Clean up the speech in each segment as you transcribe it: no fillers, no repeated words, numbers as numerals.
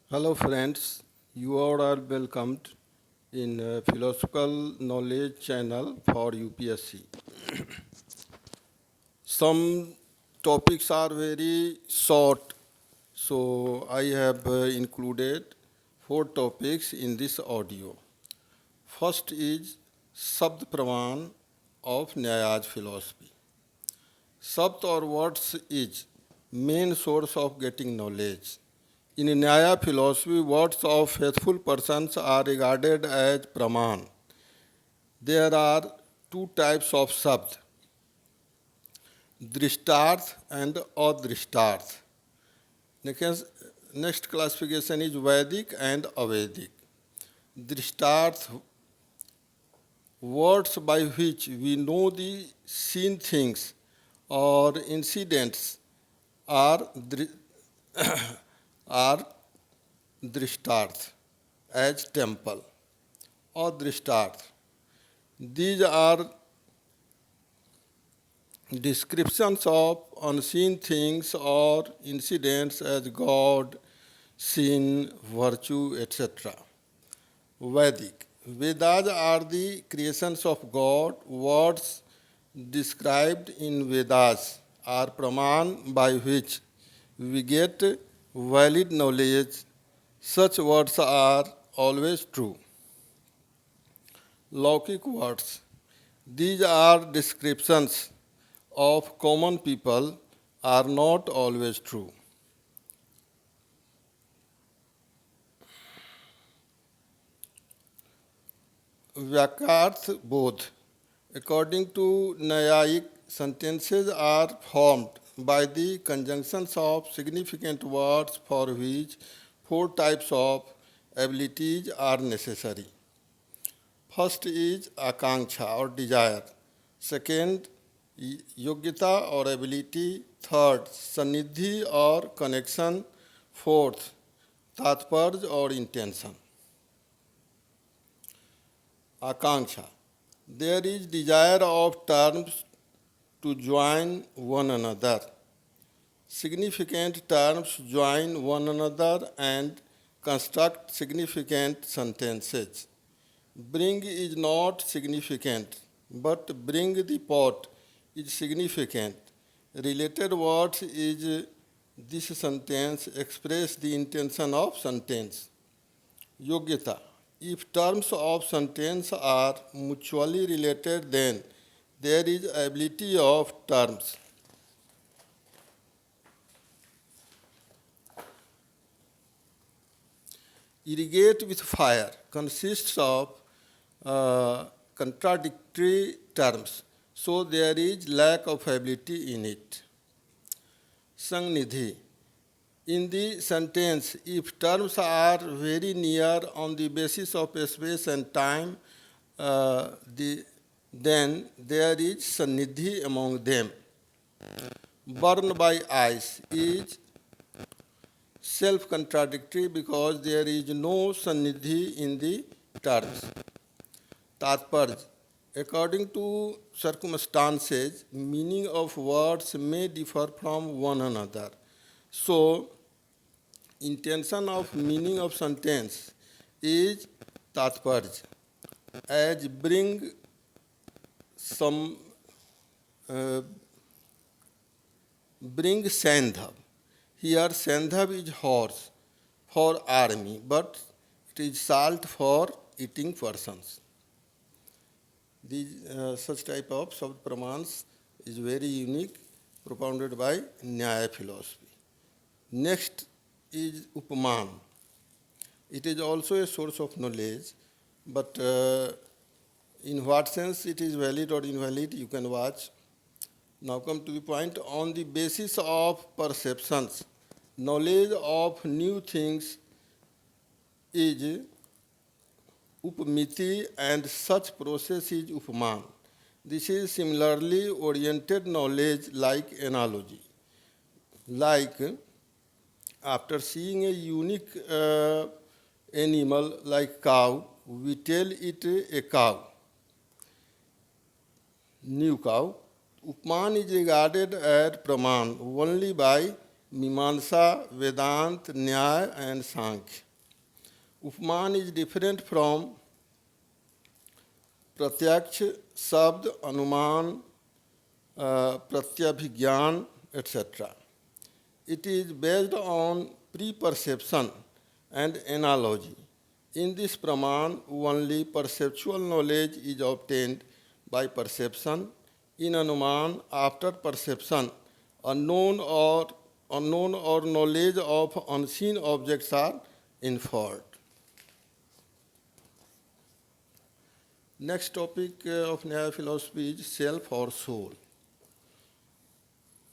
Hello friends, you all are welcomed in Philosophical Knowledge channel for UPSC. Some topics are very short, so I have included four topics in this audio. First is Sabd Praman of Nyayaj philosophy. Sabd or words is main source of getting knowledge. In Nyaya philosophy, words of faithful persons are regarded as Praman. There are two types of Sabd, Drishtarth and Adrishtarth. Next classification is Vedic and Avedic. Drishtarth, words by which we know the seen things or incidents are, are Drishtarth as temple or Drishtarth. These are descriptions of unseen things or incidents as God, sin, virtue, etc. Vedic. Vedas are the creations of God. Words described in Vedas are praman by which we get valid knowledge. Such words are always true. Laukik words. These are descriptions of common people are not always true. Vyakarth Bodh. According to Nayayik, sentences are formed by the conjunctions of significant words for which four types of abilities are necessary. First is akanksha or desire. Second, yogyata or ability. Third, sanidhi or connection. Fourth, tatparj or intention. Akanksha. There is desire of terms to join one another. Significant terms join one another and construct significant sentences. Bring is not significant, but bring the pot is significant. Related words is this sentence express the intention of sentence. Yogyata. If terms of sentence are mutually related, then there is ability of terms. Irrigate with fire consists of contradictory terms, so there is lack of ability in it. Sangnidhi. In the sentence, if terms are very near on the basis of space and time, then there is sanidhi among them. Burned by ice is self-contradictory because there is no sanidhi in the terms. Tatparj. According to circumstances, meaning of words may differ from one another. So, intention of meaning of sentence is tatparj, as bring some bring sandhav. Here sandhav is horse for army, but it is salt for eating persons. These such type of Sabd Pramans is very unique, propounded by Nyaya philosophy. Next is Upaman. It is also a source of knowledge, but in what sense it is valid or invalid, you can watch. Now come to the point. On the basis of perceptions, knowledge of new things is upamiti and such process is upaman. This is similarly oriented knowledge like analogy. Like after seeing a unique animal like cow, we tell it a cow, new cow. Upman is regarded as praman only by Mimamsa, Vedant, Nyaya, and Sankhya. Upman is different from Pratyaksh, Sabd, Anuman, Pratyabhigyan, etc. It is based on pre-perception and analogy. In this Praman, only perceptual knowledge is obtained by perception. In Anuman, after perception, unknown or knowledge of unseen objects are inferred. Next topic of Nyaya philosophy is self or soul.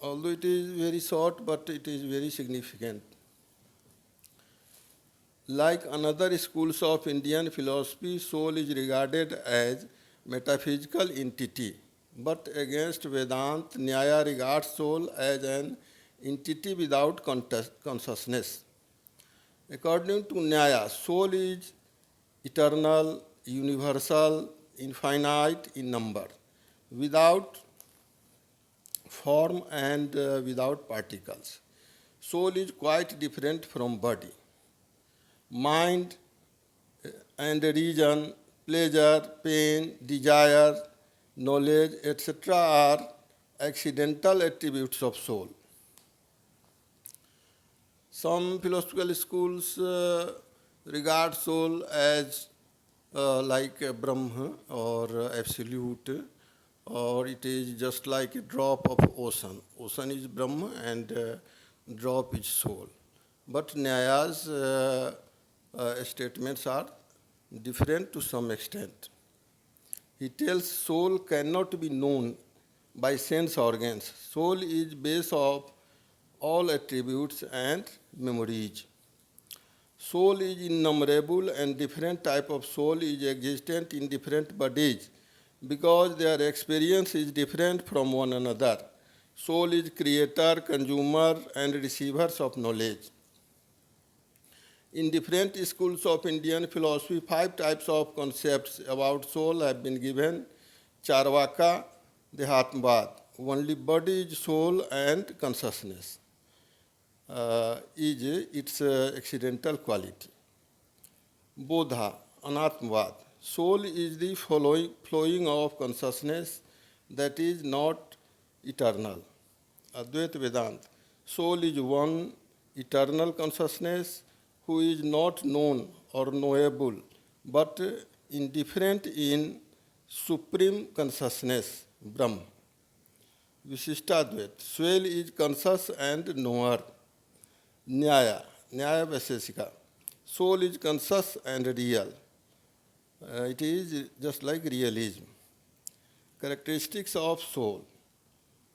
Although it is very short, but it is very significant. Like another schools of Indian philosophy, soul is regarded as metaphysical entity. But against Vedanta, Nyaya regards soul as an entity without consciousness. According to Nyaya, soul is eternal, universal, infinite in number, without form and without particles. Soul is quite different from body. Mind and reason, pleasure, pain, desire, knowledge, etc. are accidental attributes of soul. Some philosophical schools regard soul as like a Brahma or absolute, or it is just like a drop of ocean. Ocean is Brahma and drop is soul. But Nyaya's statements are different to some extent. He tells soul cannot be known by sense organs. Soul is base of all attributes and memories. Soul is innumerable and different type of soul is existent in different bodies because their experience is different from one another. Soul is creator, consumer, and receivers of knowledge. In different schools of Indian philosophy, 5 types of concepts about soul have been given. Charvaka, Dehatmavad, only body is soul and consciousness is its accidental quality. Bodha, Anatmavad, soul is the flowing of consciousness that is not eternal. Advaita Vedanta, soul is one eternal consciousness who is not known or knowable, but indifferent in supreme consciousness, Brahma. Vishishtadvaita, soul is conscious and knower. Nyaya, Nyaya Vaisesika, soul is conscious and real. It is just like realism. Characteristics of soul.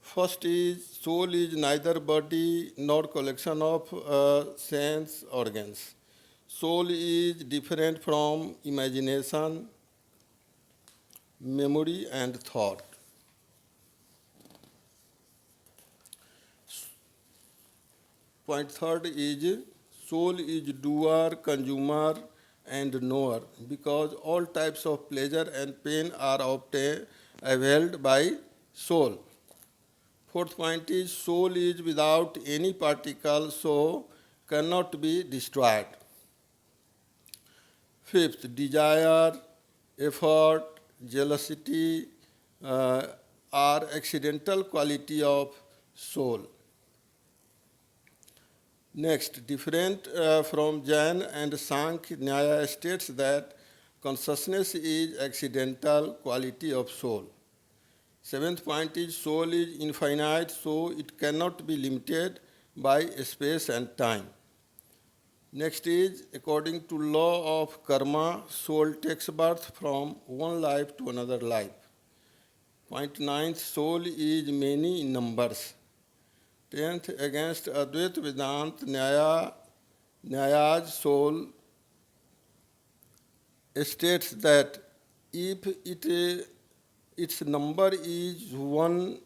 First is soul is neither body nor collection of sense organs. Soul is different from imagination, memory, and thought. Point third is soul is doer, consumer, and knower because all types of pleasure and pain are availed by soul. Fourth point is soul is without any particle, so cannot be destroyed. Fifth, desire, effort, jealousy are accidental quality of soul. Next, different from Jain and Sankhya, Nyaya states that consciousness is accidental quality of soul. Seventh point is soul is infinite, so it cannot be limited by space and time. Next is, according to law of karma, soul takes birth from one life to another life. Point ninth, soul is many in numbers. 10th, against Advaita Vedanta, Nyaya's soul states that if its number is 1,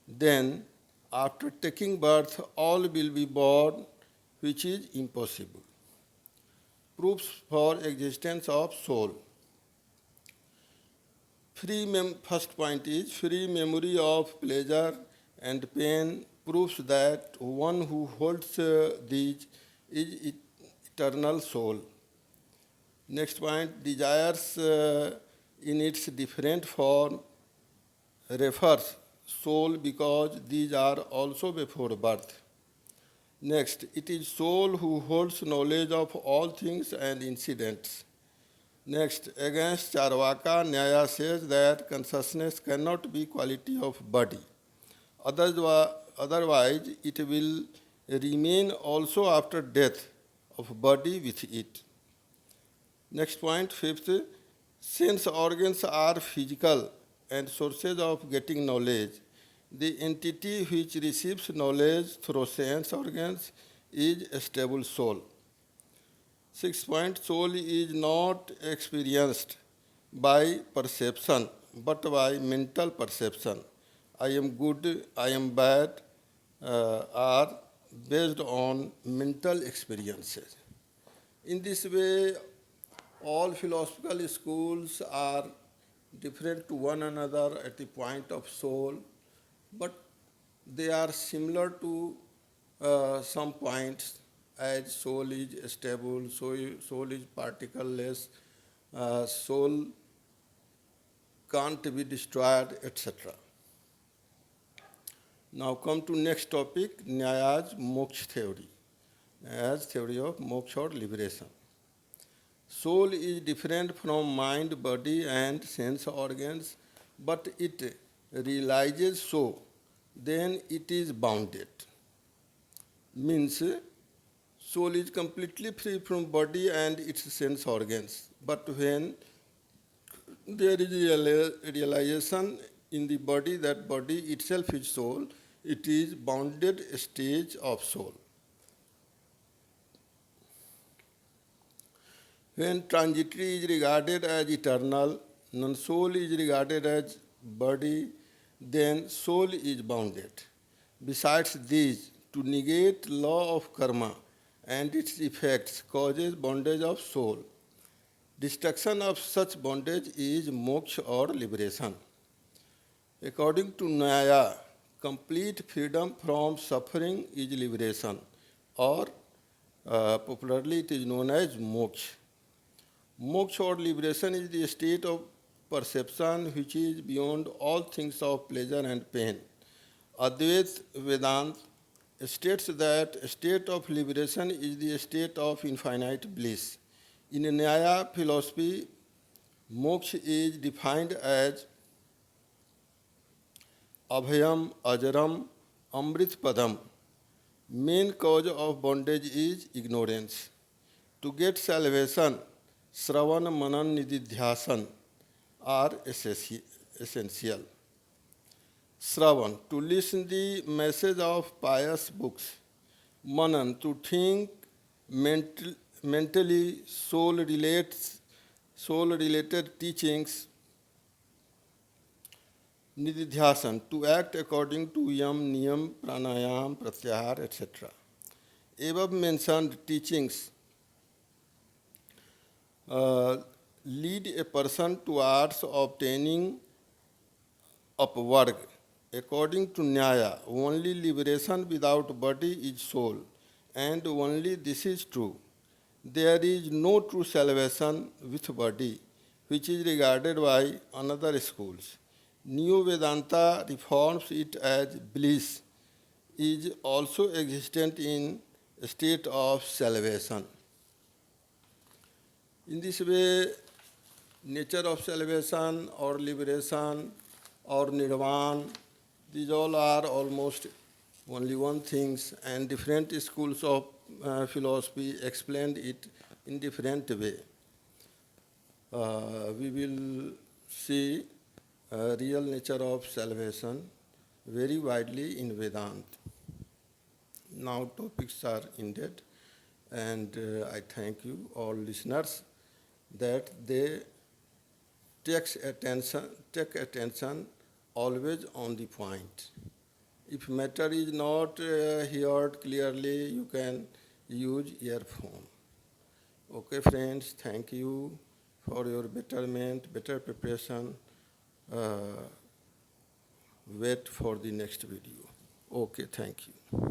then after taking birth, all will be born, which is impossible. Proofs for existence of soul. First point is free memory of pleasure and pain, proves that one who holds these is eternal soul. Next point, desires in its different form refers soul because these are also before birth. Next, it is soul who holds knowledge of all things and incidents. Next, against Charvaka, Nyaya says that consciousness cannot be quality of body. Otherwise, it will remain also after death of body with it. Next point, fifth, sense organs are physical and sources of getting knowledge. The entity which receives knowledge through sense organs is a stable soul. Sixth point, soul is not experienced by perception, but by mental perception. I am good, I am bad, are based on mental experiences. In this way, all philosophical schools are different to one another at the point of soul, but they are similar to some points as soul is stable, soul is particleless, soul can't be destroyed, etc. Now come to next topic, Nyaya's moksha theory, Nyaya's theory of moksha or liberation. Soul is different from mind, body, and sense organs, but it realizes so, then it is bounded. Means soul is completely free from body and its sense organs. But when there is a realization in the body that body itself is soul, it is bounded stage of soul. When transitory is regarded as eternal, non-soul is regarded as body, then soul is bounded. Besides these, to negate law of karma and its effects causes bondage of soul. Destruction of such bondage is moksha or liberation. According to Nyaya, complete freedom from suffering is liberation, or popularly it is known as moksha. Moksha or liberation is the state of perception which is beyond all things of pleasure and pain. Advaita Vedanta states that a state of liberation is the state of infinite bliss. In Nyaya philosophy, moksha is defined as abhayam, ajaram, amrit padam. Main cause of bondage is ignorance. To get salvation, Shravan, Manan, Nididhyasan are essential. Shravan, to listen the message of pious books. Manan, to think mentally soul-related teachings. Nididhyasan, to act according to yam, niyam, pranayam, pratyahar, etc. Above mentioned teachings lead a person towards obtaining upward. According to Nyaya, only liberation without body is soul, and only this is true. There is no true salvation with body, which is regarded by another schools. New Vedanta reforms it as bliss is also existent in a state of salvation. In this way, nature of salvation or liberation or nirvana, these all are almost only one things, and different schools of philosophy explained it in different way. We will see real nature of salvation very widely in Vedanta. Now topics are ended, and I thank you all listeners that they take attention always on the point. If matter is not heard clearly, you can use earphone. Okay, friends, thank you for your betterment, better preparation. Wait for the next video. Okay, thank you.